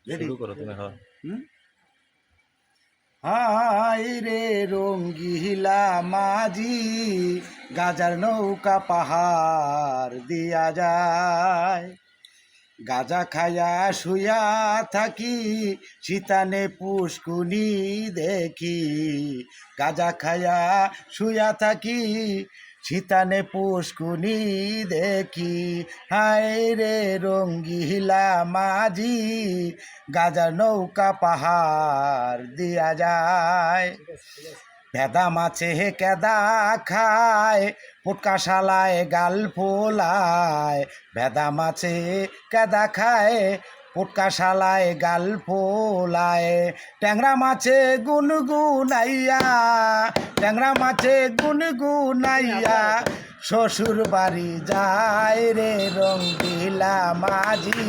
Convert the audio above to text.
শুরু করো তুমি। হ্যাঁ হাই রে রঙ্গিলা মাঝি, গাজার নৌকা পাহাড় দিয়া যায়। গাজা খায়া শুয়া থাকি, শীতানে পুষ্কুনি দেখি। গাজা খায়া শুয়া থাকি, শীতানে পুষ্কুনি দেখি। হায় রে রঙ্গিলা মাঝি, গাজার নৌকা পাহাড় দিয়া যায়। ভেদা মাছে কেদা খায়, পুটকা শালায় গাল ফোলায়। ভেদা মাছে কেদা খায়, পুটকা শালায় গাল ফোলায়। ট্যাংরা মাছে গুনগুনাইয়া, ট্যাংরা মাছে গুনগুনাইয়া শ্বশুর বাড়ি যায় রে রঙ্গিলা মাঝি।